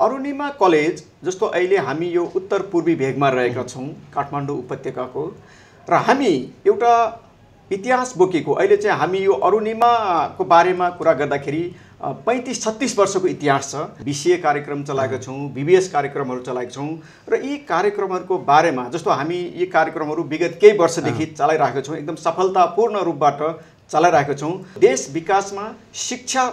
Arunima college जस्तो अहिले हामी यो उत्तर पूर्वी भेगमा रहेका छौँ काठमाडौँ उपत्यकाको र हामी एउटा इतिहास बोकेको अहिले चाहिँ हामी यो अरुणिमाको बारेमा कुरा गर्दाखेरि 35-36 वर्षको इतिहास छ। बीसीए कार्यक्रम चलाएका छौँ, बीबीएस कार्यक्रमहरू चलाएका छौँ र यी कार्यक्रमहरूको बारेमा जस्तो हामी यी कार्यक्रमहरू विगत केही वर्षदेखि चलाइरहेका छौँ, एकदम सफलतापूर्ण रूपबाट चलाइरहेका छौँ। देश विकासमा शिक्षा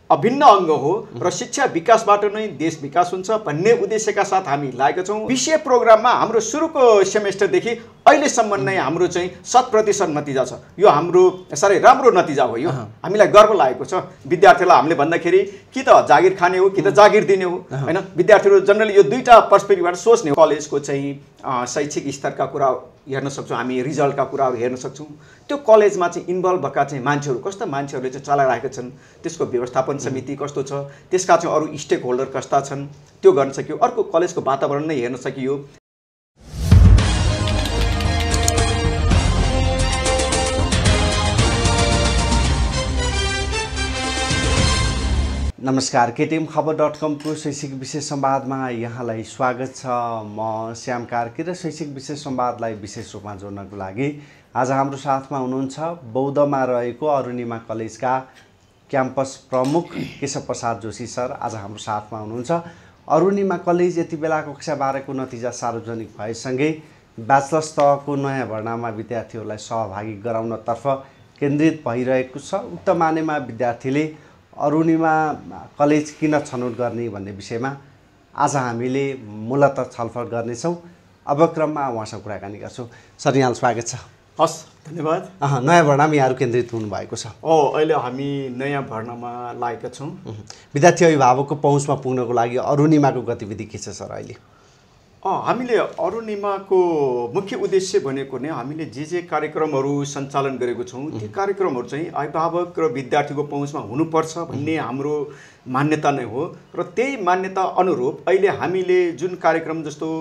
अभिन्न अङ्ग हो र शिक्षा विकासबाट नै देश विकास हुन्छ भन्ने उद्देश्यका साथ हामी लागेका छौँ। बीसीए प्रोग्राममा हाम्रो सुरुको सेमेस्टरदेखि अहिलेसम्म नै हाम्रो चाहिँ 100% नतिजा छ। यो हाम्रो साह्रै राम्रो नतिजा हो। यो हामीलाई गर्व लागेको छ। विद्यार्थीलाई हामीले भन्दाखेरि कि त जागिर खाने हो कि त जागिर दिने हो हैन। विद्यार्थीहरू जनरली यो दुईटा पर्सपेक्टिभबाट सोच्ने हो। कलेजको चाहिँ शैक्षिक स्तरका कुरा हेर्न सक्छौँ, हामी रिजल्टका कुराहरू हेर्न सक्छौँ। त्यो कलेजमा चाहिँ इन्भल्भ भएका चाहिँ मान्छेहरू कस्ता मान्छेहरूले चाहिँ चलाइरहेका छन्, त्यसको व्यवस्थापन समिति कस्तो छ, त्यसका चाहिँ अरू स्टेक होल्डर कस्ता छन्, त्यो गर्न सकियो। अर्को कलेजको वातावरण नै हेर्न सकियो। नमस्कार, केटिएम खबर.com को शैक्षिक विशेष संवादमा यहाँलाई स्वागत छ। म श्याम कार्की र शैक्षिक विशेष संवादलाई विशेष रूपमा जोड्नको लागि आज हाम्रो साथमा हुनुहुन्छ बौद्धमा रहेको अरुणिमा कलेजका क्याम्पस प्रमुख केशव प्रसाद जोशी सर आज हाम्रो साथमा हुनुहुन्छ। अरुणिमा कलेज यति बेला कक्षा 12 को नतिजा सार्वजनिक भएसँगै ब्याचलर्स तहको नयाँ भर्नामा विद्यार्थीहरूलाई सहभागी गराउनतर्फ केन्द्रित भइरहेको छ। उक्त मानेमा विद्यार्थीले अरुणिमा कलेज किन छनौट गर्ने भन्ने विषयमा आज हामीले मूलतः छलफल गर्नेछौँ। अब क्रममा उहाँसँग कुराकानी गर्छौँ। सर, यहाँलाई स्वागत छ। हस्, धन्यवाद। नयाँ भर्नामा यहाँहरू केन्द्रित हुनुभएको छ। अहिले हामी नयाँ भर्नामा लागेका छौँ। विद्यार्थी अभिभावकको पहुँचमा पुग्नको लागि अरुणिमाको गतिविधि के छ सर अहिले? हामीले अरुणिमाको मुख्य उद्देश्य भनेको नै हामीले जे कार्यक्रमहरू सञ्चालन गरेको छौँ ती कार्यक्रमहरू चाहिँ अभिभावक र विद्यार्थीको पहुँचमा हुनुपर्छ भन्ने हाम्रो मान्यता नै हो। र त्यही मान्यता अनुरूप अहिले हामीले जुन कार्यक्रम जस्तो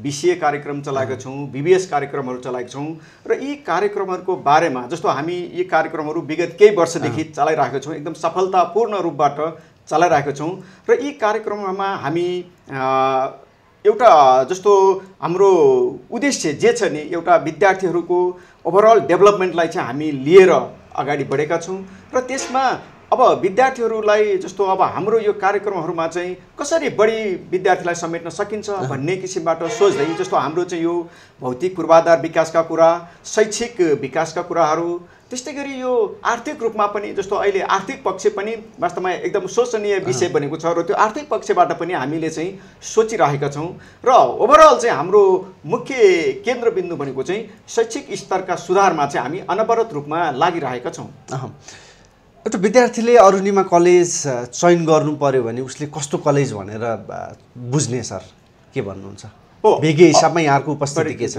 बीसीए कार्यक्रम चलाएका छौँ, बीबीएस कार्यक्रमहरू चलाएका छौँ र यी कार्यक्रमहरूको बारेमा जस्तो हामी यी कार्यक्रमहरू विगत केही वर्षदेखि चलाइरहेका छौँ, एकदम सफलतापूर्ण रूपबाट चलाइरहेका छौँ र यी कार्यक्रममा हामी एउटा जस्तो हाम्रो उद्देश्य जे छ नि एउटा विद्यार्थीहरूको ओभरअल डेभलपमेन्टलाई चाहिँ हामी लिएर अगाडि बढेका छौँ र त्यसमा अब विद्यार्थीहरूलाई जस्तो अब हाम्रो यो कार्यक्रमहरूमा चाहिँ कसरी बढी विद्यार्थीलाई समेट्न सकिन्छ भन्ने किसिमबाट सोच्दै जस्तो हाम्रो चाहिँ यो भौतिक पूर्वाधार विकासका कुरा, शैक्षिक विकासका कुराहरू, त्यस्तै गरी यो आर्थिक रूपमा पनि जस्तो अहिले आर्थिक पक्ष पनि वास्तवमा एकदम शोचनीय विषय बनेको छ र त्यो आर्थिक पक्षबाट पनि हामीले चाहिँ सोचिरहेका छौँ र ओभरअल चाहिँ हाम्रो मुख्य केन्द्रबिन्दु भनेको चाहिँ शैक्षिक स्तरका सुधारमा चाहिँ हामी अनवरत रूपमा लागिरहेका छौँ। एउटा विद्यार्थीले अरुणिमा कलेज चयन गर्नु पर्यो भने उसले कस्तो कलेज भनेर बुझ्ने सर, के भन्नुहुन्छ? भेगे हिसाबमा यहाँको उपस्थिति के छ?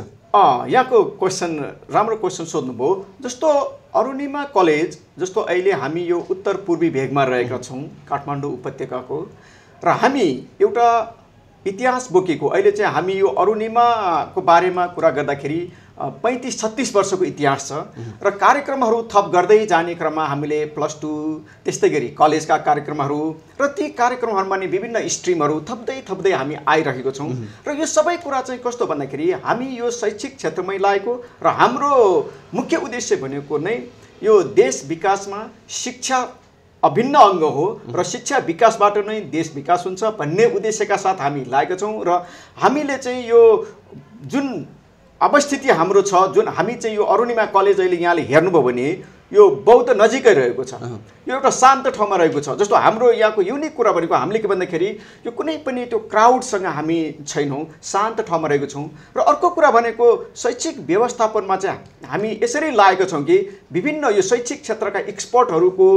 यहाँको क्वेसन राम्रो क्वेसन सोध्नुभयो। जस्तो अरुणिमा कलेज जस्तो अहिले हामी यो उत्तर पूर्वी भेगमा रहेका छौँ काठमाडौँ उपत्यकाको र हामी एउटा इतिहास बोकेको अहिले चाहिँ हामी यो अरुणिमाको बारेमा कुरा गर्दाखेरि 35-36 वर्षको इतिहास छ र कार्यक्रमहरू थप गर्दै जाने क्रममा हामीले +2 त्यस्तै गरी कलेजका कार्यक्रमहरू र ती कार्यक्रमहरूमा नि विभिन्न स्ट्रिमहरू थप्दै हामी आइरहेको छौँ र यो सबै कुरा चाहिँ कस्तो भन्दाखेरि हामी यो शैक्षिक क्षेत्रमै लागेको र हाम्रो मुख्य उद्देश्य भनेको नै यो देश विकासमा शिक्षा अभिन्न अङ्ग हो र शिक्षा विकासबाट नै देश विकास हुन्छ भन्ने उद्देश्यका साथ हामी लागेका छौँ र हामीले चाहिँ यो जुन अवस्थिति हाम्रो छ, जुन हामी चाहिँ यो अरुणिमा कलेज अहिले यहाँले हेर्नुभयो भने यो बौद्ध नजिकै रहेको छ, यो एउटा शान्त ठाउँमा रहेको छ। जस्तो हाम्रो यहाँको युनिक कुरा भनेको हामीले के भन्दाखेरि यो कुनै पनि त्यो क्राउडसँग हामी छैनौँ, शान्त ठाउँमा रहेको छौँ र अर्को कुरा भनेको शैक्षिक व्यवस्थापनमा चाहिँ हामी यसरी लागेका छौँ कि विभिन्न यो शैक्षिक क्षेत्रका एक्सपर्टहरूको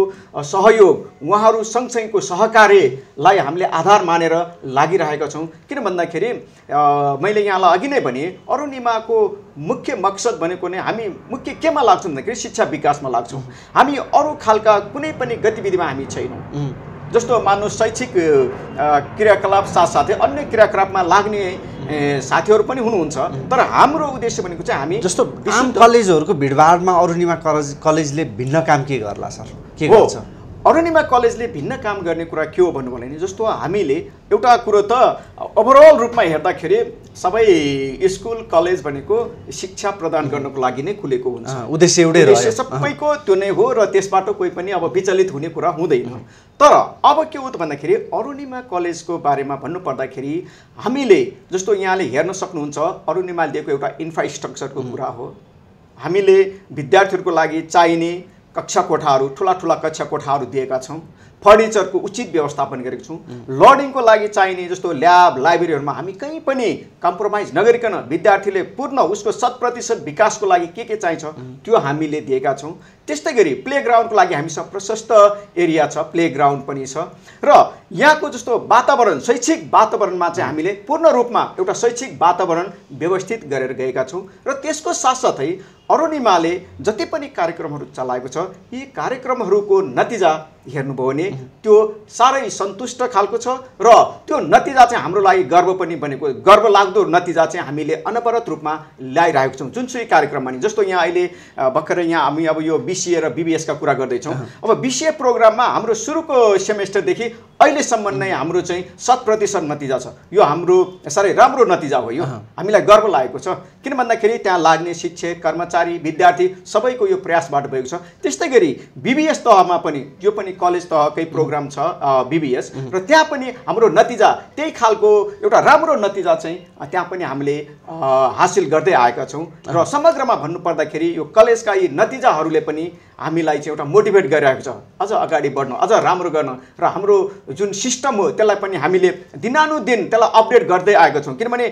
सहयोग, उहाँहरू सँगसँगैको सहकार्यलाई हामीले आधार मानेर लागिरहेका छौँ। किन भन्दाखेरि मैले यहाँलाई अघि नै भने अरुणिमाको मुख्य मकसद भनेको नै हामी मुख्य केमा लाग्छौँ भन्दाखेरि शिक्षा विकासमा लाग्छौँ। हामी अरू खालका कुनै पनि गतिविधिमा हामी छैनौँ। जस्तो मान्नु शैक्षिक क्रियाकलाप साथसाथै अन्य क्रियाकलापमा लाग्ने साथीहरू पनि हुनुहुन्छ, तर हाम्रो उद्देश्य भनेको चाहिँ हामी जस्तो आम कलेजहरूको भिडभाडमा अरुणिमा कलेजले भिन्न काम के गर्ला सर? के गर्छ? अरुणिमा कलेजले भिन्न काम गर्ने कुरा के हो भन्नुभयो भने जस्तो हामीले एउटा कुरो त ओभरअल रूपमा हेर्दाखेरि सबै स्कुल कलेज भनेको शिक्षा प्रदान गर्नको लागि नै खुलेको हुन्छ। उद्देश्य एउटै रह्यो, सबैको त्यो नै हो र त्यसबाट कोही पनि अब विचलित हुने कुरा हुँदैन। तर अब के हो त भन्दाखेरि अरुणिमा कलेजको बारेमा भन्नुपर्दाखेरि हामीले जस्तो यहाँले हेर्न सक्नुहुन्छ अरुणिमाले दिएको एउटा इन्फ्रास्ट्रक्चरको कुरा हो। हामीले विद्यार्थीहरूको लागि चाहिने कक्षा कोठाहरू ठुला ठुला कक्षा कोठाहरू दिएका छौँ, फर्निचरको उचित व्यवस्थापन गरेको छौँ, लर्निङको लागि चाहिने जस्तो ल्याब लाइब्रेरीहरूमा हामी कहीँ पनि कम्प्रोमाइज नगरिकन विद्यार्थीले पूर्ण उसको 100% विकासको लागि के चाहिन्छ त्यो हामीले दिएका छौँ। त्यस्तै गरी प्लेग्राउन्डको लागि हामीसँग प्रशस्त एरिया छ, प्लेग्राउन्ड पनि छ र यहाँको जस्तो वातावरण शैक्षिक वातावरणमा चाहिँ हामीले पूर्ण रूपमा एउटा शैक्षिक वातावरण व्यवस्थित गरेर गएका छौँ र त्यसको साथसाथै अरुणिमाले जति पनि कार्यक्रमहरू चलाएको छ यी कार्यक्रमहरूको नतिजा हेर्नुभयो भने त्यो साह्रै सन्तुष्ट खालको छ र त्यो नतिजा चाहिँ हाम्रो लागि गर्व पनि बनेको, गर्व लाग्दो नतिजा चाहिँ हामीले अनवरत रूपमा ल्याइरहेको छौँ जुनसुकै कार्यक्रममा नि। जस्तो यहाँ अहिले भर्खरै यहाँ हामी अब यो BCA र BBS का कुरा गर्दैछौँ। अब BCA प्रोग्राममा हाम्रो सुरुको सेमेस्टरदेखि अहिलेसम्म नै हाम्रो चाहिँ 100% नतिजा छ। यो हाम्रो साह्रै राम्रो नतिजा हो, यो हामीलाई गर्व लागेको छ। किन भन्दाखेरि त्यहाँ लाग्ने शिक्षक कर्मचारी विद्यार्थी सबैको यो प्रयासबाट भएको छ। त्यस्तै गरी BBS तहमा पनि यो पनि कलेज तहकै प्रोग्राम छ BBS र त्यहाँ पनि हाम्रो नतिजा त्यही खालको एउटा राम्रो नतिजा चाहिँ त्यहाँ पनि हामीले हासिल गर्दै आएका छौँ र समग्रमा भन्नुपर्दाखेरि यो कलेजका यी नतिजाहरूले पनि हामीलाई चाहिँ एउटा मोटिभेट गरिरहेको छ अझ अगाडि बढ्न, अझ राम्रो गर्न र हाम्रो जुन सिस्टम हो त्यसलाई पनि हामीले दिनानुदिन त्यसलाई अपडेट गर्दै आएका छौँ। किनभने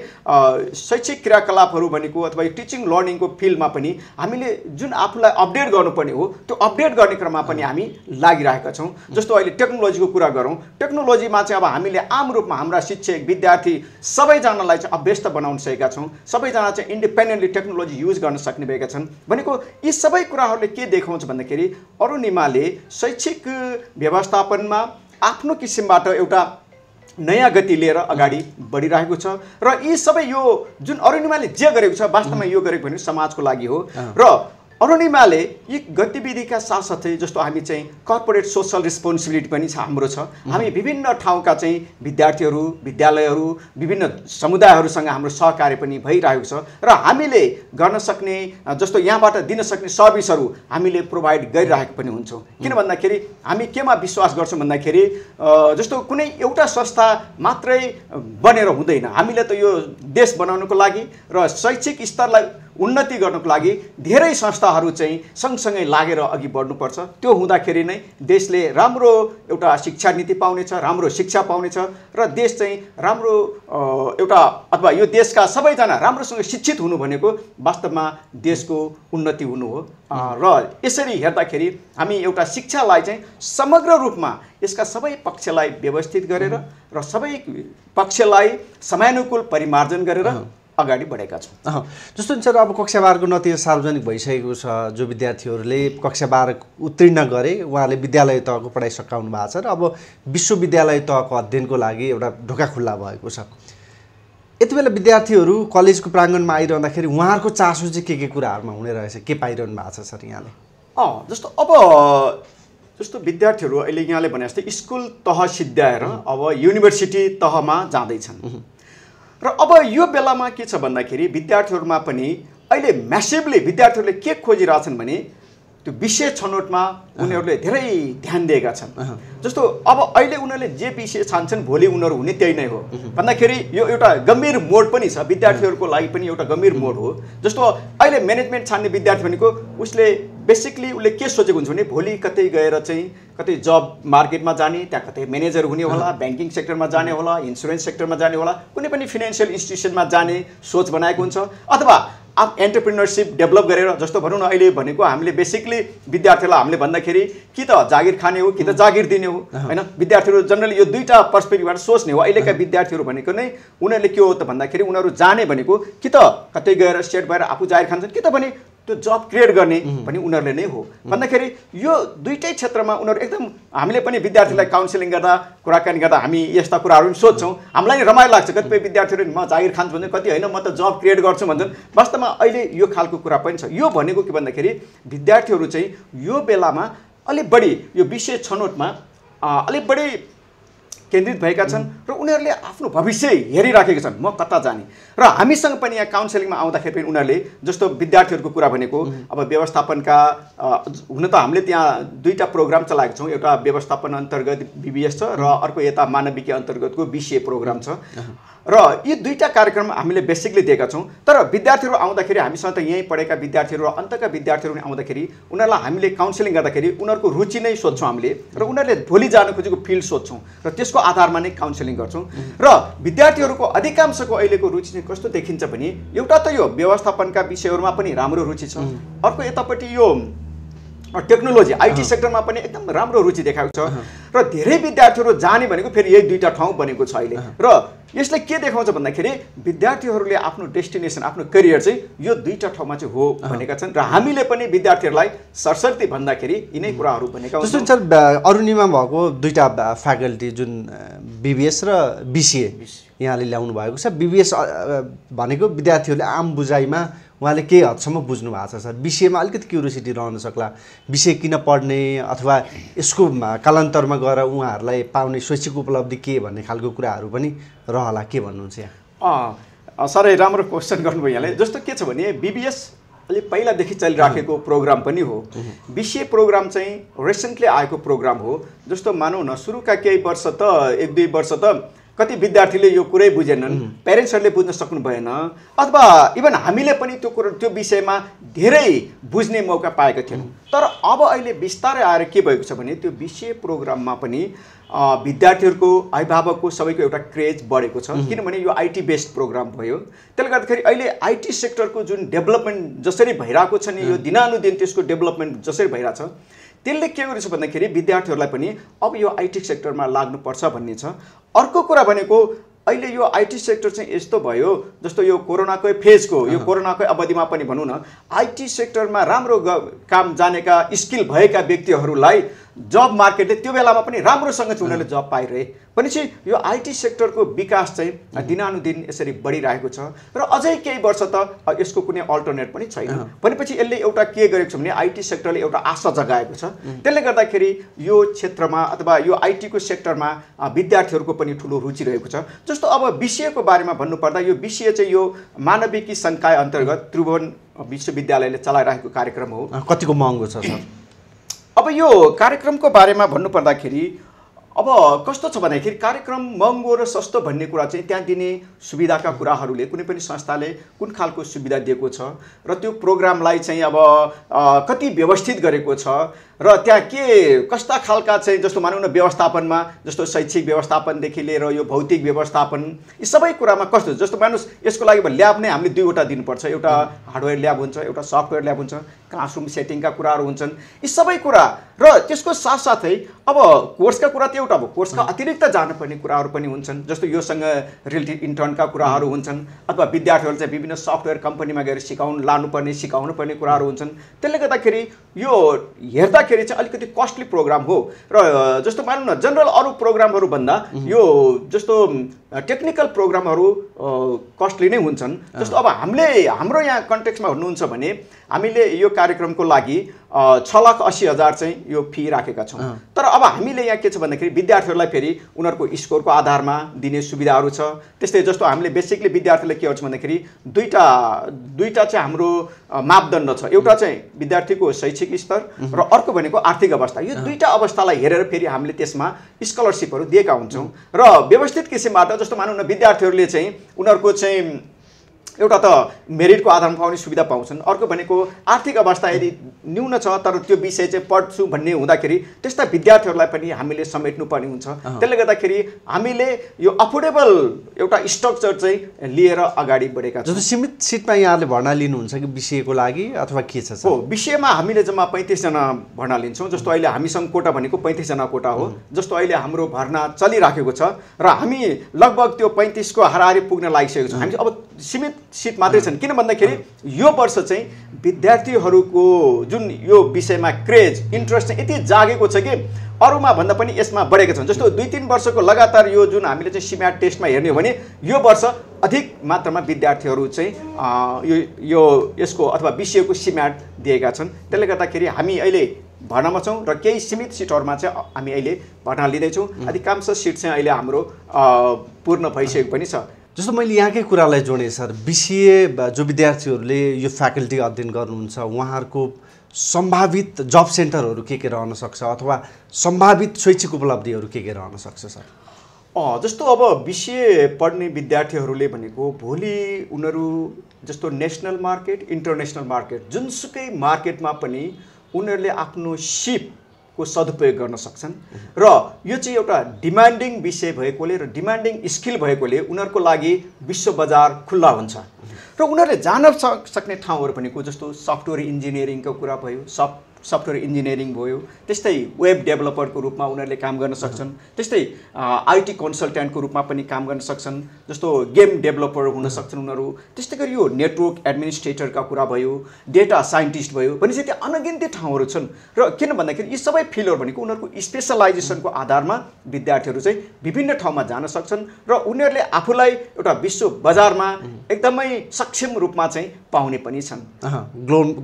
शैक्षिक क्रियाकलापहरू भनेको अथवा टिचिङ लर्निङको फिल्डमा पनि हामीले जुन आफूलाई अपडेट गर्नुपर्ने हो त्यो अपडेट गर्ने क्रममा पनि हामी लागिरहेका छौँ। जस्तो अहिले टेक्नोलोजीको कुरा गरौँ, टेक्नोलोजीमा चाहिँ अब हामीले आम रूपमा हाम्रा शिक्षक विद्यार्थी सबैजनालाई चाहिँ अभ्यस्त बनाउन सकेका छौँ। सबैजना चाहिँ इन्डिपेन्डेन्टली टेक्नोलोजी युज गर्न सक्ने भएका छन्। भनेको यी सबै कुराहरूले के देखाउँछ भन्दाखेरि अरुणिमाले शैक्षिक व्यवस्थापनमा आफ्नो किसिमबाट एउटा नयाँ गति लिएर अगाडि बढिरहेको छ र यी सबै यो जुन अरुणिमाले जे गरेको छ वास्तवमा यो गरेको भने समाजको लागि हो र अरुणिमाले यी गतिविधिका साथसाथै जस्तो हामी चाहिँ कर्पोरेट सोसल रेस्पोन्सिबिलिटी पनि छ हाम्रो छ। हामी विभिन्न ठाउँका चाहिँ विद्यार्थीहरू विद्यालयहरू विभिन्न समुदायहरूसँग हाम्रो सहकार्य पनि भइरहेको छ र हामीले गर्न सक्ने जस्तो यहाँबाट दिन सक्ने सर्भिसहरू हामीले प्रोभाइड गरिरहेको पनि हुन्छौँ। किन भन्दाखेरि हामी केमा विश्वास गर्छौँ भन्दाखेरि जस्तो कुनै एउटा संस्था मात्रै बनेर हुँदैन। हामीले त यो देश बनाउनको लागि र शैक्षिक स्तरलाई उन्नति गर्नको लागि धेरै संस्थाहरू चाहिँ सँगसँगै लागेर अघि बढ्नुपर्छ। त्यो हुँदाखेरि नै देशले राम्रो एउटा शिक्षा नीति पाउनेछ, राम्रो शिक्षा पाउनेछ र देश चाहिँ राम्रो एउटा अथवा यो देशका सबैजना राम्रोसँग शिक्षित हुनु भनेको वास्तवमा देशको उन्नति हुनु हो। र यसरी हेर्दाखेरि हामी एउटा शिक्षालाई चाहिँ समग्र रूपमा यसका सबै पक्षलाई व्यवस्थित गरेर र सबै पक्षलाई समयानुकूल परिमार्जन गरेर अगाडि बढेका छौँ। जस्तो हुन्छ अब कक्षा 12 को नतिजा सार्वजनिक भइसकेको छ। जो विद्यार्थीहरूले कक्षा 12 उत्तीर्ण गरे उहाँहरूले विद्यालय तहको पढाइ सकाउनु भएको छ र अब विश्वविद्यालय तहको अध्ययनको लागि एउटा ढोका खुल्ला भएको छ। यति बेला विद्यार्थीहरू कलेजको प्राङ्गणमा आइरहँदाखेरि उहाँहरूको चासो चाहिँ के कुराहरूमा हुने रहेछ, के पाइरहनु भएको छ सर यहाँले? जस्तो अब जस्तो विद्यार्थीहरू अहिले यहाँले भने जस्तै स्कुल तह सिद्ध्याएर अब युनिभर्सिटी तहमा जाँदैछन् र अब यो बेलामा के छ भन्दाखेरि विद्यार्थीहरूमा पनि अहिले म्यासिभली विद्यार्थीहरूले के खोजिरहेछन् भने त्यो विषय छनौटमा उनीहरूले धेरै ध्यान दिएका छन्। जस्तो अब अहिले उनीहरूले जे विषय छान्छन् भोलि उनीहरू हुने त्यही नै हो भन्दाखेरि यो एउटा गम्भीर मोड पनि छ, विद्यार्थीहरूको लागि पनि एउटा गम्भीर मोड हो। जस्तो अहिले म्यानेजमेन्ट छान्ने विद्यार्थी भनेको उसले बेसिकली उसले के सोचेको हुन्छ भने भोलि कतै गएर चाहिँ कतै जब मार्केटमा जाने, त्यहाँ कतै म्यानेजर हुने होला, ब्याङ्किङ सेक्टरमा जाने होला, इन्सुरेन्स सेक्टरमा जाने होला, कुनै पनि फिनान्सियल इन्स्टिट्युसनमा जाने सोच बनाएको हुन्छ अथवा एन्टरप्रेन्योरसिप डेभलप गरेर जस्तो भनौँ न अहिले भनेको हामीले बेसिकली विद्यार्थीलाई हामीले भन्दाखेरि कि त जागिर खाने हो कि त जागिर दिने हो हैन। विद्यार्थीहरू जनरली यो दुईटा पर्सपेक्टिभबाट सोच्ने हो। अहिलेका विद्यार्थीहरू भनेको नै उनीहरूले के हो त भन्दाखेरि उनीहरू जाने भनेको कि त कतै गएर स्टेट भएर आफू जागिर खान्छन् कि त भने त्यो जब क्रिएट गर्ने पनि उनीहरूले नै हो भन्दाखेरि यो दुईटै क्षेत्रमा उनीहरू एकदम हामीले पनि विद्यार्थीलाई काउन्सिलिङ गर्दा कुराकानी गर्दा हामी यस्ता कुराहरू पनि सोध्छौँ। हामीलाई नि रमाइलो लाग्छ, कतिपय विद्यार्थीहरू म जागिर खान्छु भने कति होइन म त जब क्रिएट गर्छु भन्छन्। वास्तवमा अहिले यो खालको कुरा पनि छ। यो भनेको के भन्दाखेरि विद्यार्थीहरू चाहिँ यो बेलामा अलिक बढी यो विषय छनौटमा अलिक बढी केन्द्रित भएका छन् र उनीहरूले आफ्नो भविष्य हेरिराखेका छन्, म कता जाने। र हामीसँग पनि यहाँ काउन्सिलिङमा आउँदाखेरि पनि उनीहरूले जस्तो विद्यार्थीहरूको कुरा भनेको अब व्यवस्थापनका हुन त हामीले त्यहाँ दुईटा प्रोग्राम चलाएका छौँ, एउटा व्यवस्थापन अन्तर्गत BBS छ र अर्को यता मानविकी अन्तर्गतको BCA प्रोग्राम छ र यी दुईटा कार्यक्रम हामीले बेसिकली दिएका छौँ। तर विद्यार्थीहरू आउँदाखेरि हामीसँग त यहीँ पढेका विद्यार्थीहरू र अन्तका विद्यार्थीहरू आउँदाखेरि उनीहरूलाई हामीले काउन्सिलिङ गर्दाखेरि उनीहरूको रुचि नै सोध्छौँ हामीले र उनीहरूले भोलि जान खोजेको फिल्ड सोध्छौँ र त्यसको आधारमा नै काउन्सिलिङ गर्छौँ। र विद्यार्थीहरूको अधिकांशको अहिलेको रुचि चाहिँ कस्तो देखिन्छ भने एउटा त यो व्यवस्थापनका विषयहरूमा पनि राम्रो रुचि छ, अर्को यतापट्टि यो टेक्नोलोजी IT सेक्टरमा पनि एकदम राम्रो रुचि देखाएको छ र धेरै विद्यार्थीहरू जाने भनेको फेरि यही दुईटा ठाउँ बनेको छ अहिले। र यसले के देखाउँछ भन्दाखेरि विद्यार्थीहरूले आफ्नो डेस्टिनेसन आफ्नो करियर चाहिँ यो दुईटा ठाउँमा चाहिँ हो भनेका छन् र हामीले पनि विद्यार्थीहरूलाई सरसर्ती भन्दाखेरि यिनै कुराहरू भनेका हुन्छौँ। जस्तो सर अरुणिमा भएको दुईटा फ्याकल्टी जुन BBS र BCA यहाँले ल्याउनु भएको छ। BBS भनेको विद्यार्थीहरूले आम बुझाइमा उहाँले केही हदसम्म बुझ्नु भएको छ सर। BCA मा अलिकति क्युरियोसिटी रहन सक्ला, विषय किन पढ्ने अथवा यसको कालान्तरमा गएर उहाँहरूलाई पाउने शैक्षिक उपलब्धि के भन्ने खालको कुराहरू पनि रहला, के भन्नुहुन्छ यहाँ? साह्रै राम्रो क्वेसन गर्नुभयो यहाँले। जस्तो के छ भने BBS अलि पहिलादेखि चलिराखेको प्रोग्राम पनि हो। BCA प्रोग्राम चाहिँ रिसेन्टली आएको प्रोग्राम हो। जस्तो मानौँ न सुरुका केही वर्ष त 1-2 वर्ष त कति विद्यार्थीले यो कुरै बुझेनन्, प्यारेन्ट्सहरूले बुझ्न सक्नु भएन अथवा इभन हामीले पनि त्यो विषयमा धेरै बुझ्ने मौका पाएका थियौँ। तर अब अहिले बिस्तारै आएर के भएको छ भने त्यो BCA प्रोग्राममा पनि विद्यार्थीहरूको अभिभावकको सबैको एउटा क्रेज बढेको छ, किनभने यो IT बेस्ड प्रोग्राम भयो। त्यसले गर्दाखेरि अहिले IT सेक्टरको जुन डेभलपमेन्ट जसरी भइरहेको छ नि, यो दिनानुदिन त्यसको डेभलपमेन्ट जसरी भइरहेछ त्यसले के गरेछ भन्दाखेरि विद्यार्थीहरूलाई पनि अब यो IT सेक्टरमा लाग्नुपर्छ भन्ने छ। अर्को कुरा भनेको अहिले यो IT सेक्टर चाहिँ यस्तो भयो, जस्तो यो कोरोनाकै फेजको यो कोरोनाकै अवधिमा पनि भनौँ न IT सेक्टरमा राम्रो काम जानेका स्किल भएका व्यक्तिहरूलाई जब मार्केटले त्यो बेलामा पनि राम्रोसँग चाहिँ उनीहरूले जब पाइरहे भनेपछि यो IT सेक्टरको विकास चाहिँ दिनानुदिन यसरी बढिरहेको छ र अझै केही वर्ष त यसको कुनै अल्टरनेट पनि छैन। भनेपछि यसले एउटा के गरेको छ भने IT सेक्टरले एउटा आशा जगाएको छ। त्यसले गर्दाखेरि यो क्षेत्रमा अथवा यो IT को सेक्टरमा विद्यार्थीहरूको पनि ठुलो रुचि रहेको छ। जस्तो अब BCA को बारेमा भन्नुपर्दा यो BCA चाहिँ यो मानविकी संकाय अन्तर्गत त्रिभुवन विश्वविद्यालयले चलाइरहेको कार्यक्रम हो। कतिको महँगो छ सर? अब यो कार्यक्रमको बारेमा भन्नुपर्दाखेरि अब कस्तो छ भन्दाखेरि कार्यक्रम महँगो र सस्तो भन्ने कुरा चाहिँ त्यहाँ दिने सुविधाका कुराहरूले कुनै पनि संस्थाले कुन खालको सुविधा दिएको छ र त्यो प्रोग्रामलाई चाहिँ अब कति व्यवस्थित गरेको छ र त्यहाँ के कस्ता खालका चाहिँ जस्तो मानौँ न व्यवस्थापनमा जस्तो शैक्षिक व्यवस्थापनदेखि लिएर यो भौतिक व्यवस्थापन यी सबै कुरामा कस्तो जस्तो मानुस यसको लागि ल्याब नै हामीले दुईवटा दिनुपर्छ। एउटा हार्डवेयर ल्याब हुन्छ, एउटा सफ्टवेयर ल्याब हुन्छ, क्लासरुम सेटिङका कुराहरू हुन्छन्, यी सबै कुरा र त्यसको साथसाथै अब कोर्सका कुरा त एउटा अब कोर्सका अतिरिक्त जानुपर्ने कुराहरू पनि हुन्छन्। जस्तो योसँग रिलेटेड इन्टर्नका कुराहरू हुन्छन् अथवा विद्यार्थीहरू चाहिँ विभिन्न सफ्टवेयर कम्पनीमा गएर सिकाउनु पर्ने कुराहरू हुन्छन्। त्यसले गर्दाखेरि यो हेर्दाखेरि चाहिँ अलिकति कस्टली प्रोग्राम हो र जस्तो मानौँ न जनरल अरू प्रोग्रामहरू भन्दा यो जस्तो टेक्निकल प्रोग्रामहरू कस्टली नै हुन्छन्। जस्तो अब हाम्रो यहाँ कन्टेक्स्टमा हुनुहुन्छ भने हामीले यो कार्यक्रमको लागि 6,80,000 चाहिँ यो फी राखेका छौँ। तर अब हामीले यहाँ के छ भन्दाखेरि विद्यार्थीहरूलाई फेरि उनीहरूको स्कोरको आधारमा दिने सुविधाहरू छ। त्यस्तै जस्तो हामीले बेसिकली विद्यार्थीलाई के गर्छ भन्दाखेरि दुईटा चाहिँ हाम्रो मापदण्ड छ। एउटा चाहिँ विद्यार्थीको शैक्षिक स्तर र अर्को भनेको आर्थिक अवस्था। यो दुईटा अवस्थालाई हेरेर फेरि हामीले त्यसमा स्कलरसिपहरू दिएका हुन्छौँ र व्यवस्थित किसिमबाट जस्तो मानौँ न विद्यार्थीहरूले चाहिँ उनीहरूको चाहिँ एउटा त मेरिटको आधारमा पाउने सुविधा पाउँछन्, अर्को भनेको आर्थिक अवस्था यदि न्यून छ तर त्यो विषय चाहिँ पढ्छु भन्ने हुँदाखेरि त्यस्ता विद्यार्थीहरूलाई पनि हामीले समेट्नुपर्ने हुन्छ। त्यसले गर्दाखेरि हामीले यो अफोर्डेबल एउटा स्ट्रक्चर चाहिँ लिएर अगाडि बढेका छौँ। जस्तो सीमित सिटमा यहाँले भर्ना लिनुहुन्छ कि BCA को लागि अथवा के छ? हो, BCA मा हामीले जम्मा 35 जना भर्ना लिन्छौँ। जस्तो अहिले हामीसँग कोटा भनेको 35 जना कोटा हो। जस्तो अहिले हाम्रो भर्ना चलिराखेको छ र हामी लगभग त्यो 35 को हाराहारी पुग्न लागिसकेको छौँ। हामी अब सीमित सिट मात्रै छन्, किन भन्दाखेरि यो वर्ष चाहिँ विद्यार्थीहरूको जुन यो विषयमा क्रेज इन्ट्रेस्ट चाहिँ यति जागेको छ कि अरूमा भन्दा पनि यसमा बढेका छन्। जस्तो 2-3 वर्षको लगातार यो जुन हामीले चाहिँ सिम्याट टेस्टमा हेर्ने हो भने यो वर्ष अधिक मात्रामा विद्यार्थीहरू चाहिँ यसको अथवा BCA को सिम्याट दिएका छन्। त्यसले गर्दाखेरि हामी अहिले भर्नामा छौँ र केही सीमित सिटहरूमा चाहिँ हामी अहिले भर्ना लिँदैछौँ। अधिकांश सिट चाहिँ अहिले हाम्रो पूर्ण भइसकेको पनि छ। जस्तो मैले यहाँकै कुरालाई जोडेँ सर, BCA जो विद्यार्थीहरूले यो फ्याकल्टी अध्ययन गर्नुहुन्छ उहाँहरूको सम्भावित जब सेन्टरहरू के रहन सक्छ अथवा सम्भावित शैक्षिक उपलब्धिहरू के रहन सक्छ सर? जस्तो अब BCA पढ्ने विद्यार्थीहरूले भनेको भोलि उनीहरू जस्तो नेसनल मार्केट, इन्टरनेसनल मार्केट, जुनसुकै मार्केटमा पनि उनीहरूले आफ्नो सिपको सदुपयोग गर्न सक्छन् र यो चाहिँ एउटा डिमान्डिङ विषय भएकोले र डिमान्डिङ स्किल भएकोले उनीहरूको लागि विश्व बजार खुल्ला हुन्छ र उनीहरूले जान सक्ने ठाउँहरू भनेको जस्तो सफ्टवेयर इन्जिनियरिङको कुरा भयो, सफ्टवेयर इन्जिनियरिङ भयो, त्यस्तै वेब डेभलपरको रूपमा उनीहरूले काम गर्न सक्छन्, त्यस्तै IT कन्सल्ट्यान्टको रूपमा पनि काम गर्न सक्छन्, जस्तो गेम डेभलपर हुन सक्छन् उनीहरू, त्यस्तै गरी यो नेटवर्क एडमिनिस्ट्रेटरका कुरा भयो, डेटा साइन्टिस्ट भयो, भनेपछि त्यहाँ अनगिन्ती ठाउँहरू छन् र किन भन्दाखेरि यी सबै फिल्डहरू भनेको उनीहरूको स्पेसलाइजेसनको आधारमा विद्यार्थीहरू चाहिँ विभिन्न ठाउँमा जान सक्छन् र उनीहरूले आफूलाई एउटा विश्व बजारमा एकदमै सक्षम रूपमा चाहिँ पाउने पनि छन्।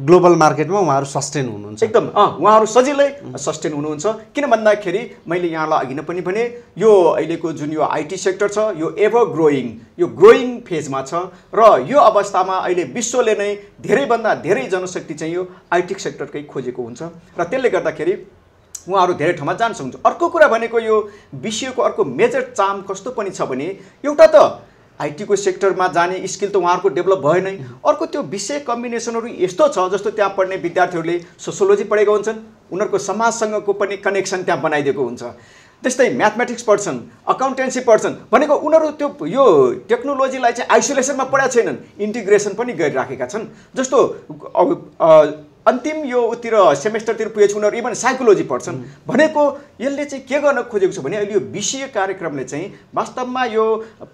ग्लोबल मार्केटमा उहाँहरू सस्टेन हुनुहुन्छ एकदम। उहाँहरू सजिलै सस्टेन हुनुहुन्छ। किन भन्दाखेरि मैले यहाँलाई अघि नै पनि भने यो अहिलेको जुन यो IT सेक्टर छ यो एभर ग्रोइङ, यो ग्रोइङ फेजमा छ र यो अवस्थामा अहिले विश्वले नै धेरैभन्दा धेरै जनशक्ति चाहिँ यो IT सेक्टरकै खोजेको हुन्छ र त्यसले गर्दाखेरि उहाँहरू धेरै ठाउँमा जान सक्नुहुन्छ। अर्को कुरा भनेको यो BCA को अर्को मेजर चार्म कस्तो पनि छ भने एउटा त IT को सेक्टरमा जाने स्किल त उहाँहरूको डेभलप भयो नै, अर्को त्यो विषय कम्बिनेसनहरू यस्तो छ जस्तो त्यहाँ पढ्ने विद्यार्थीहरूले सोसियोलोजी पढेका हुन्छन्, उनीहरूको समाजसँगको पनि कनेक्सन त्यहाँ बनाइदिएको हुन्छ, त्यस्तै म्याथमेटिक्स पढ्छन्, अकाउन्टेन्सी पढ्छन्, भनेको उनीहरू त्यो यो टेक्नोलोजीलाई चाहिँ आइसोलेसनमा पढाएको छैनन्, इन्टिग्रेसन पनि गरिराखेका छन्। जस्तो अन्तिम यो उतिर सेमेस्टरतिर पुगेपछि उनीहरू इभन साइकोलोजी पढ्छन्, भनेको यसले चाहिँ के गर्न खोजेको छ भने अहिले यो BCA कार्यक्रमले चाहिँ वास्तवमा यो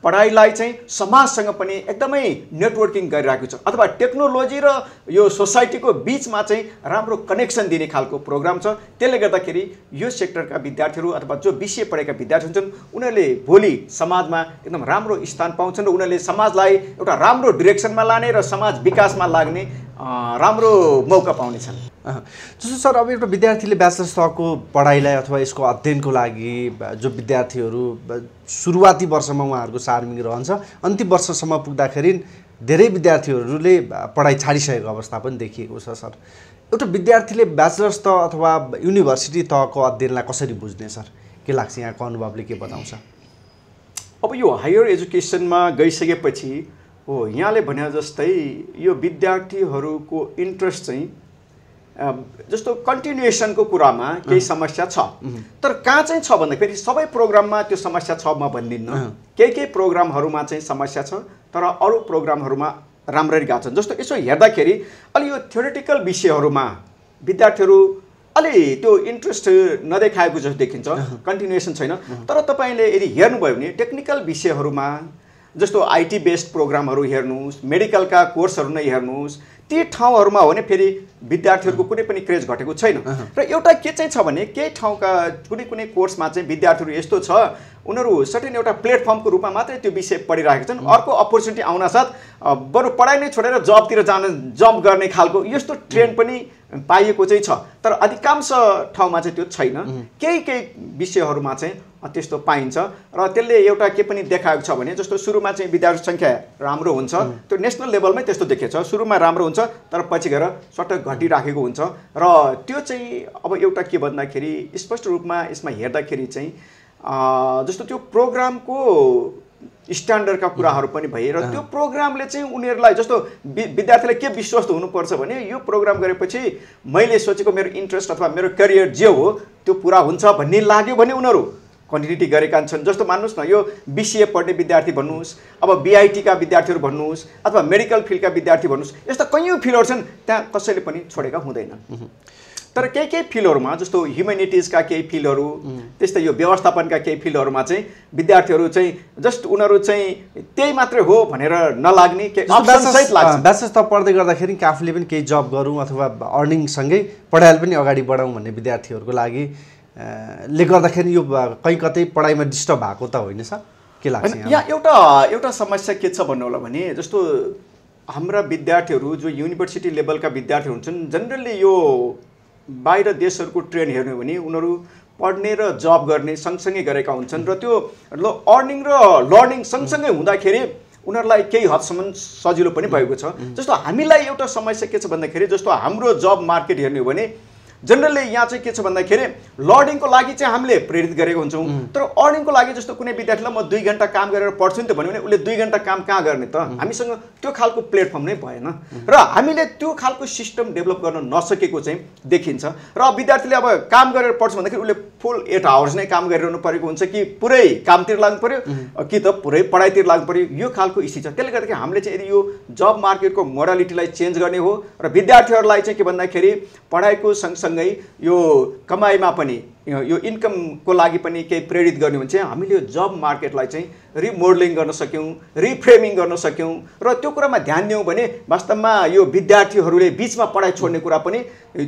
पढाइलाई चाहिँ समाजसँग पनि एकदमै नेटवर्किङ गरिरहेको छ अथवा टेक्नोलोजी र यो सोसाइटीको बिचमा चाहिँ राम्रो कनेक्सन दिने खालको प्रोग्राम छ। त्यसले गर्दाखेरि यो सेक्टरका विद्यार्थीहरू अथवा जो BCA पढेका विद्यार्थी हुन्छन् उनीहरूले भोलि समाजमा एकदम राम्रो स्थान पाउँछन् र उनीहरूले समाजलाई एउटा राम्रो डिरेक्सनमा लाने र समाज विकासमा लाग्ने राम्रो मौका पाउनेछन्। जस्तो सर अब एउटा विद्यार्थीले ब्याचलर्स तहको पढाइलाई अथवा यसको अध्ययनको लागि जो विद्यार्थीहरू सुरुवाती वर्षमा उहाँहरूको सार्मिङ रहन्छ, अन्तिम वर्षसम्म पुग्दाखेरि धेरै विद्यार्थीहरूले पढाइ छाडिसकेको अवस्था पनि देखिएको छ सर। एउटा विद्यार्थीले ब्याचलर्स तह अथवा युनिभर्सिटी तहको अध्ययनलाई कसरी बुझ्ने सर? के लाग्छ यहाँको अनुभवले के बताउँछ? अब यो हायर एजुकेसनमा गइसकेपछि यहाँले भने जस्तै यो विद्यार्थीहरूको इन्ट्रेस्ट चाहिँ जस्तो कन्टिन्युएसनको कुरामा केही समस्या छ, तर कहाँ चाहिँ छ भन्दाखेरि सबै प्रोग्राममा त्यो समस्या छ म भन्दिनँ। केही प्रोग्रामहरूमा चाहिँ समस्या छ तर अरू प्रोग्रामहरूमा राम्ररी गएको छ। जस्तो यसो हेर्दाखेरि अलि यो थ्योरेटिकल विषयहरूमा विद्यार्थीहरू अलि त्यो इन्ट्रेस्ट नदेखाएको जस्तो देखिन्छ, कन्टिन्युएसन छैन। तर तपाईँले यदि हेर्नुभयो भने टेक्निकल विषयहरूमा जस्तो IT बेस्ड प्रोग्रामहरू हेर्नुहोस्, मेडिकलका कोर्सहरू नै हेर्नुहोस्, ती ठाउँहरूमा हो भने फेरि विद्यार्थीहरूको कुनै पनि क्रेज घटेको छैन। र एउटा के चाहिँ छ भने केही ठाउँका कुनै कोर्समा चाहिँ विद्यार्थीहरू यस्तो छ उनीहरू सर्टेन एउटा प्लेटफर्मको रूपमा मात्रै त्यो विषय पढिरहेका छन्, अर्को अपर्च्युनिटी आउनासाथ बरु पढाइ नै छोडेर जबतिर जम्प गर्ने खालको यस्तो ट्रेन्ड पनि पाइएको चाहिँ छ। तर अधिकांश ठाउँमा चाहिँ त्यो छैन, केही विषयहरूमा चाहिँ त्यस्तो पाइन्छ र त्यसले एउटा के पनि देखाएको छ भने जस्तो सुरुमा चाहिँ विद्यार्थी सङ्ख्या राम्रो हुन्छ, त्यो नेसनल लेभलमै त्यस्तो देखेको छ, सुरुमा राम्रो हुन्छ तर पछि गएर सटक घटिराखेको हुन्छ र त्यो चाहिँ अब एउटा के भन्दाखेरि स्पष्ट रूपमा यसमा हेर्दाखेरि चाहिँ जस्तो त्यो प्रोग्रामको स्ट्यान्डर्डका कुराहरू पनि भए र त्यो प्रोग्रामले चाहिँ उनीहरूलाई जस्तो विद्यार्थीलाई के विश्वस्त हुनुपर्छ भने यो प्रोग्राम गरेपछि मैले सोचेको मेरो इन्ट्रेस्ट अथवा मेरो करियर जे हो त्यो पुरा हुन्छ भन्ने लाग्यो भने उनीहरू कन्टिन्युटी गरेका छन्। जस्तो मान्नुहोस् न यो BCA पढ्ने विद्यार्थी भन्नुहोस्, अब BIT का विद्यार्थीहरू भन्नुहोस् अथवा मेडिकल फिल्डका विद्यार्थी भन्नुहोस्, यस्ता कैयौँ फिल्डहरू छन् त्यहाँ कसैले पनि छोडेका हुँदैनन्। तर केही फिल्डहरूमा जस्तो ह्युमेनिटिजका केही फिल्डहरू, त्यस्तै यो व्यवस्थापनका केही फिल्डहरूमा चाहिँ विद्यार्थीहरू चाहिँ जस्ट उनीहरू चाहिँ त्यही मात्रै हो भनेर नलाग्ने ब्याचलर्स त पढ्दै गर्दाखेरि आफूले पनि केही जब गरौँ अथवा अर्निङसँगै पढाइले पनि अगाडि बढाउँ भन्ने विद्यार्थीहरूको लागि ले गर्दाखेरि यो कहीँ कतै पढाइमा डिस्टर्ब भएको त होइन सर? के लाग्छ यहाँ एउटा समस्या के छ भन्नु होला भने जस्तो हाम्रा विद्यार्थीहरू जो युनिभर्सिटी लेभलका विद्यार्थीहरू हुन्छन् जेनरली यो बाहिर देशहरूको ट्रेन्ड हेर्ने हो भने उनीहरू पढ्ने र जब गर्ने सँगसँगै गरेका हुन्छन् र त्यो अर्निङ र लर्निङ सँगसँगै हुँदाखेरि उनीहरूलाई केही हदसम्म सजिलो पनि भएको छ। जस्तो हामीलाई एउटा समस्या के छ भन्दाखेरि जस्तो हाम्रो जब मार्केट हेर्ने हो भने जनरली यहाँ चाहिँ के छ भन्दाखेरि लर्निङको लागि चाहिँ हामीले प्रेरित गरेको हुन्छौँ, तर अर्निङको लागि जस्तो कुनै विद्यार्थीलाई म 2 घन्टा काम गरेर पढ्छु नि त भन्यो भने उसले 2 घन्टा काम कहाँ गर्ने त? हामीसँग त्यो खालको प्लेटफर्म नै भएन र हामीले त्यो खालको सिस्टम डेभलप गर्न नसकेको चाहिँ देखिन्छ। र विद्यार्थीले अब काम गरेर पढ्छु भन्दाखेरि उसले फुल 8 आवर्स नै काम गरिरहनु परेको हुन्छ कि पुरै कामतिर लाग्नु पर्यो कि त पुरै पढाइतिर लाग्नु पर्यो, यो खालको स्थिति छ। त्यसले गर्दाखेरि हामीले चाहिँ यदि यो जब मार्केटको मोडालिटीलाई चेन्ज गर्ने हो र विद्यार्थीहरूलाई चाहिँ के भन्दाखेरि पढाइको सँगसँगै यो कमाइमा पनि यो इन्कमको लागि पनि केही प्रेरित गर्ने हुन्छ, हामीले यो जब मार्केटलाई चाहिँ रिमोडलिङ गर्न सक्यौँ, रिफ्रेमिङ गर्न सक्यौँ र त्यो कुरामा ध्यान दियौँ भने वास्तवमा यो विद्यार्थीहरूले बिचमा पढाइ छोड्ने कुरा पनि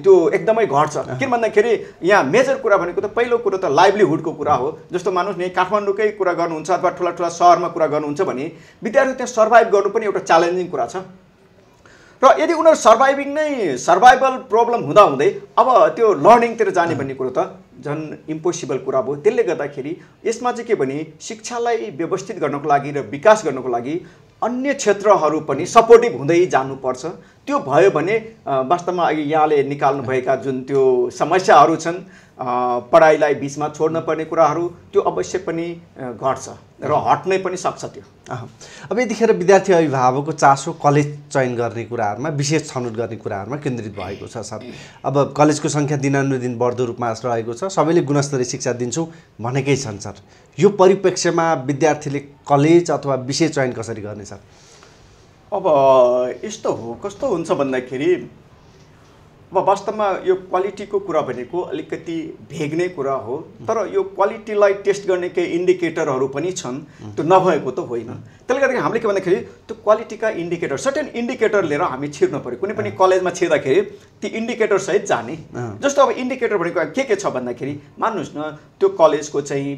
त्यो एकदमै घट्छ। किन भन्दाखेरि यहाँ मेजर कुरा भनेको त पहिलो कुरो त लाइभलीहुडको कुरा हो। जस्तो मानुस नि काठमाडौँकै कुरा गर्नुहुन्छ अथवा ठुला ठुला सहरमा कुरा गर्नुहुन्छ भने विद्यार्थी त्यहाँ सर्भाइभ गर्नु पनि एउटा च्यालेन्जिङ कुरा छ र यदि उनीहरू सर्भाइभल प्रब्लम हुँदाहुँदै अब त्यो लर्निङतिर जाने भन्ने कुरो त झन् इम्पोसिबल कुरा भयो। त्यसले गर्दाखेरि यसमा चाहिँ के भने शिक्षालाई व्यवस्थित गर्नको लागि र विकास गर्नको लागि अन्य क्षेत्रहरू पनि सपोर्टिभ हुँदै जानुपर्छ। त्यो भयो भने वास्तवमा अघि यहाँले निकाल्नुभएका जुन त्यो समस्याहरू छन् पढाइलाई बिचमा छोड्न पर्ने कुराहरू त्यो अवश्य पनि घट्छ र हट्नै पनि सक्छ त्यो। अब यतिखेर विद्यार्थी अभिभावकको चासो कलेज चयन गर्ने कुराहरूमा विशेष छनौट गर्ने कुराहरूमा केन्द्रित भएको छ सर। अब कलेजको सङ्ख्या दिनानुदिन बढ्दो रूपमा रहेको छ, सबैले गुणस्तरीय शिक्षा दिन्छौँ भनेकै छन् सर। यो परिप्रेक्ष्यमा विद्यार्थीले कलेज अथवा विषय चयन कसरी गर्ने सर? अब यस्तो हो, कस्तो हुन्छ भन्दाखेरि अब वास्तवमा यो क्वालिटीको कुरा भनेको अलिकति भेग नै कुरा हो, तर यो क्वालिटीलाई टेस्ट गर्ने केही इन्डिकेटरहरू पनि छन्, त्यो नभएको त होइन। त्यसले गर्दाखेरि हामीले के भन्दाखेरि त्यो क्वालिटीका इन्डिकेटर सर्टेन इन्डिकेटर लिएर हामी छिर्नु पऱ्यो। कुनै पनि कलेजमा छिर्दाखेरि ती इन्डिकेटर सहित जाने। जस्तो अब इन्डिकेटर भनेको के छ भन्दाखेरि मान्नुहोस् न त्यो कलेजको चाहिँ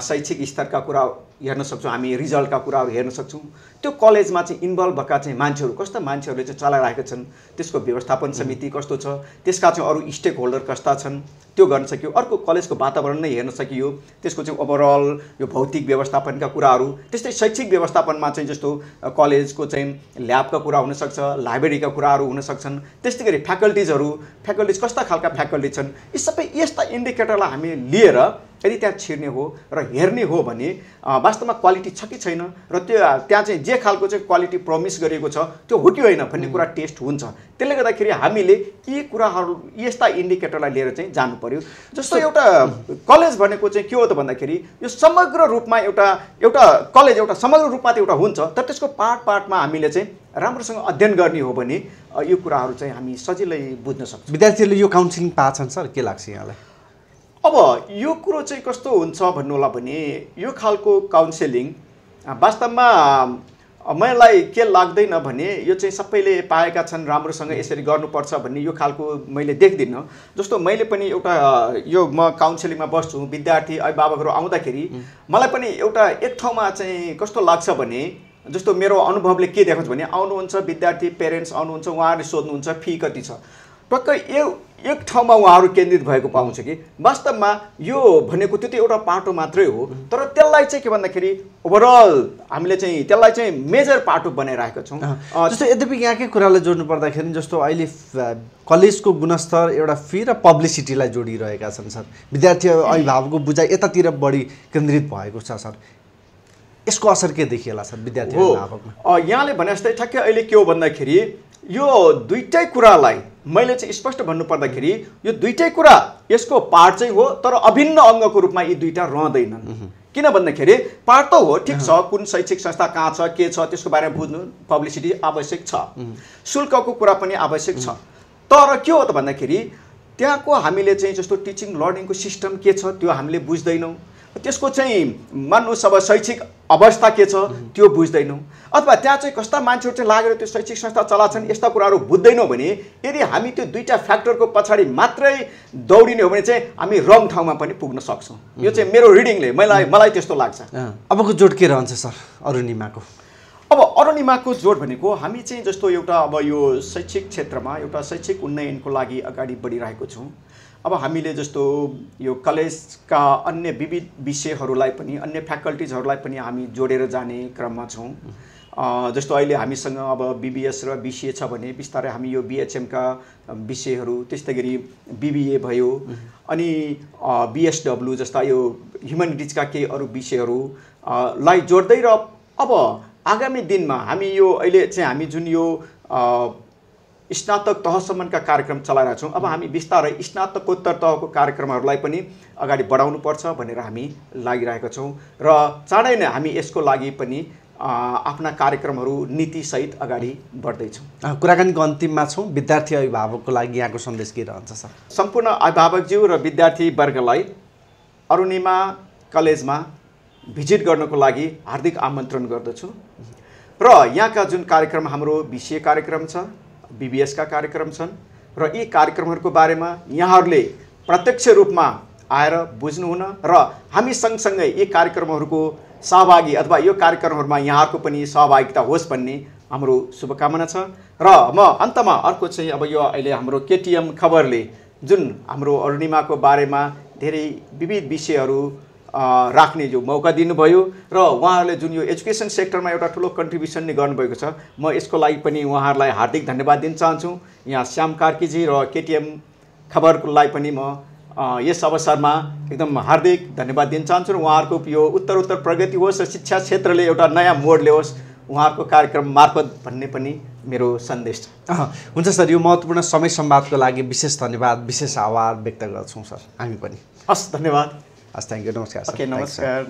शैक्षिक स्तरका कुरा हेर्न सक्छौँ, हामी रिजल्टका कुराहरू हेर्न सक्छौँ। त्यो कलेजमा चाहिँ इन्भल्भ भएका चाहिँ मान्छेहरू कस्ता मान्छेहरूले चाहिँ चलाइरहेका छन्, त्यसको व्यवस्थापन समिति कस्तो छ, त्यसका चाहिँ अरू स्टेक होल्डर कस्ता छन्, त्यो गर्न सक्यो। अर्को कलेजको वातावरण नै हेर्न सकियो, त्यसको चाहिँ ओभरअल यो भौतिक व्यवस्थापनका कुराहरू। त्यस्तै शैक्षिक व्यवस्थापनमा चाहिँ जस्तो कलेजको चाहिँ ल्याबका कुरा हुनसक्छ, लाइब्रेरीका कुराहरू हुन सक्छन्। त्यस्तै गरी फ्याकल्टिज कस्ता खालका फ्याकल्टी छन्, यी सबै यस्ता इन्डिकेटरलाई हामी लिएर यदि त्यहाँ छिर्ने हो र हेर्ने हो भने वास्तवमा क्वालिटी छ कि छैन र त्यो त्यहाँ चाहिँ जे खालको चाहिँ क्वालिटी प्रमिस गरिएको छ त्यो हो कि होइन भन्ने कुरा टेस्ट हुन्छ। त्यसले गर्दाखेरि हामीले यी कुराहरू यस्ता इन्डिकेटरलाई लिएर चाहिँ जानु पर्यो। जस्तो एउटा कलेज भनेको चाहिँ के हो त भन्दाखेरि यो समग्र रूपमा एउटा कलेज एउटा समग्र रूपमा त एउटा हुन्छ, तर त्यसको पार्टमा हामीले चाहिँ राम्रोसँग अध्ययन गर्ने हो भने यो कुराहरू चाहिँ हामी सजिलै बुझ्न सक्छौँ। विद्यार्थीहरूले यो काउन्सिलिङ पाछन् सर, के लाग्छ यहाँलाई? अब यो कुरो चाहिँ कस्तो हुन्छ भन्नु होला भने यो खालको काउन्सिलिङ वास्तवमा मलाई के लाग्दैन भने यो चाहिँ सबैले पाएका छन् राम्रोसँग यसरी गर्नुपर्छ भन्ने यो खालको मैले देख्दिनँ। जस्तो मैले पनि एउटा यो म काउन्सिलिङमा बस्छु, विद्यार्थी अभिभावकहरू आउँदाखेरि मलाई पनि एउटा एक ठाउँमा चाहिँ कस्तो लाग्छ भने जस्तो मेरो अनुभवले के देखाउँछ भने आउनुहुन्छ विद्यार्थी पेरेन्ट्स आउनुहुन्छ, उहाँहरूले सोध्नुहुन्छ फी कति छ, टक्क एक ठाउँमा उहाँहरू केन्द्रित भएको पाउँछ कि वास्तवमा यो भनेको त्यो एउटा पाटो मात्रै हो, तर त्यसलाई चाहिँ के भन्दाखेरि ओभरअल हामीले चाहिँ त्यसलाई चाहिँ मेजर पाटो बनाइरहेका छौँ। जस्तो यद्यपि यहाँकै कुरालाई जोड्नु पर्दाखेरि जस्तो अहिले कलेजको गुणस्तर एउटा फी र पब्लिसिटीलाई जोडिरहेका छन् सर। विद्यार्थी अभिभावकको बुझाइ यतातिर बढी केन्द्रित भएको छ सर, यसको असर के देखिएला सर विद्यार्थी अभिभावकमा? यहाँले भने जस्तै ठ्याक्कै अहिले के हो भन्दाखेरि यो दुईटै कुरालाई मैले चाहिँ स्पष्ट भन्नु पर्दाखेरि यो दुईटै कुरा यसको पार्ट चाहिँ हो, तर अभिन्न अङ्गको रूपमा यी दुईटा रहँदैनन्। किन भन्दाखेरि पार्ट त हो, ठिक छ, कुन शैक्षिक संस्था कहाँ छ के छ त्यसको बारेमा बुझ्नु पब्लिसिटी आवश्यक छ, शुल्कको कुरा पनि आवश्यक छ, तर के हो त भन्दाखेरि त्यहाँको हामीले चाहिँ जस्तो टिचिङ लर्निङको सिस्टम के छ त्यो हामीले बुझ्दैनौँ, त्यसको चाहिँ मान्नुहोस् अब शैक्षिक अवस्था के छ त्यो बुझ्दैनौँ, अथवा त्यहाँ चाहिँ कस्ता मान्छेहरू चाहिँ लागेर त्यो शैक्षिक संस्था चलाछन् यस्ता कुराहरू बुझ्दैनौँ भने यदि हामी त्यो दुईटा फ्याक्टरको पछाडि मात्रै दौडिने हो भने चाहिँ हामी रङ ठाउँमा पनि पुग्न सक्छौँ। यो चाहिँ मेरो रिडिङले मलाई त्यस्तो लाग्छ। अबको जोड के रहन्छ सर अरुणिमाको? अब अरुणिमाको जोड भनेको हामी चाहिँ जस्तो एउटा अब यो शैक्षिक क्षेत्रमा एउटा शैक्षिक उन्नयनको लागि अगाडि बढिरहेको छौँ। अब हामीले जस्तो यो कलेजका अन्य विविध विषयहरूलाई पनि अन्य फ्याकल्टिजहरूलाई पनि हामी जोडेर जाने क्रममा छौँ। जस्तो अहिले हामीसँग अब बीबीएस र बीसीए छ भने बिस्तारै हामी यो बीएचएमका विषयहरू त्यस्तै गरी बीबीए भयो अनि बीएसडब्ल्यू जस्ता यो ह्युमनिटिजका केही अरू विषयहरू लाई जोड्दै र अब आगामी दिनमा हामी यो अहिले चाहिँ हामी जुन यो स्नातक तहसम्मका कार्यक्रम चलाइरहेका छौँ, अब हामी बिस्तारै स्नातकोत्तर तहको कार्यक्रमहरूलाई पनि अगाडि बढाउनुपर्छ भनेर हामी लागिरहेका छौँ र चाँडै नै हामी यसको लागि पनि आफ्ना कार्यक्रमहरू नीतिसहित अगाडि बढ्दैछौँ। कुराकानीको अन्तिममा छौँ। विद्यार्थी अभिभावकको लागि यहाँको सन्देश के रहन्छ सर? सम्पूर्ण अभिभावकज्यू र विद्यार्थी वर्गलाई अरुणिमा कलेजमा भिजिट गर्नको लागि हार्दिक आमन्त्रण गर्दछु र यहाँका जुन कार्यक्रम हाम्रो बीसीए कार्यक्रम छ, बीबीएसका कार्यक्रम छन् र यी कार्यक्रमहरूको बारेमा यहाँहरूले प्रत्यक्ष रूपमा आएर बुझ्नुहुन र हामी सँगसँगै यी कार्यक्रमहरूको सहभागी अथवा यो कार्यक्रमहरूमा यहाँहरूको पनि सहभागिता होस् भन्ने हाम्रो शुभकामना छ। र म अन्तमा अर्को चाहिँ अब यो अहिले हाम्रो केटिएम खबरले जुन हाम्रो अरुणिमाको बारेमा धेरै विविध विषयहरू राख्ने जो मौका दिनुभयो र उहाँहरूले जुन यो एजुकेसन सेक्टरमा एउटा ठुलो कन्ट्रिब्युसन नै गर्नुभएको छ, म यसको लागि पनि उहाँहरूलाई हार्दिक धन्यवाद दिन चाहन्छु। यहाँ श्याम कार्कीजी र केटिएम खबरलाई पनि म यस अवसरमा एकदम हार्दिक धन्यवाद दिन चाहन्छु र उहाँहरूको यो उत्तर प्रगति होस् र शिक्षा क्षेत्रले एउटा नयाँ मोड ल्याओस् उहाँहरूको कार्यक्रम मार्फत भन्ने पनि मेरो सन्देश छ। हुन्छ सर, यो महत्त्वपूर्ण समय संवादको लागि विशेष धन्यवाद, विशेष आभार व्यक्त गर्छौँ सर हामी पनि। हस्, धन्यवाद। हस्, थ्याङ्क यू। नमस्कार सर। ओके, नमस्कार।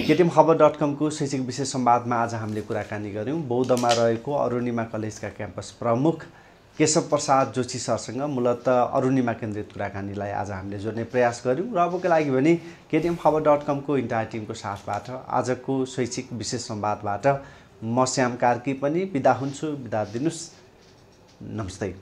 KTM-खबर.com को शैक्षिक विशेष संवादमा आज हामीले कुराकानी गऱ्यौँ बौद्धमा रहेको अरुणिमा कलेजका क्याम्पस प्रमुख केशव प्रसाद जोशी सरसँग मूलतः अरुणिमा केन्द्रित कुराकानीलाई आज हामीले जोड्ने प्रयास गऱ्यौँ र अबको लागि भने KTM-खबर.com को इन्टायर टिमको साथबाट आजको शैक्षिक विशेष संवादबाट म श्याम कार्की पनि बिदा हुन्छु। बिदा दिनुहोस्। नमस्ते।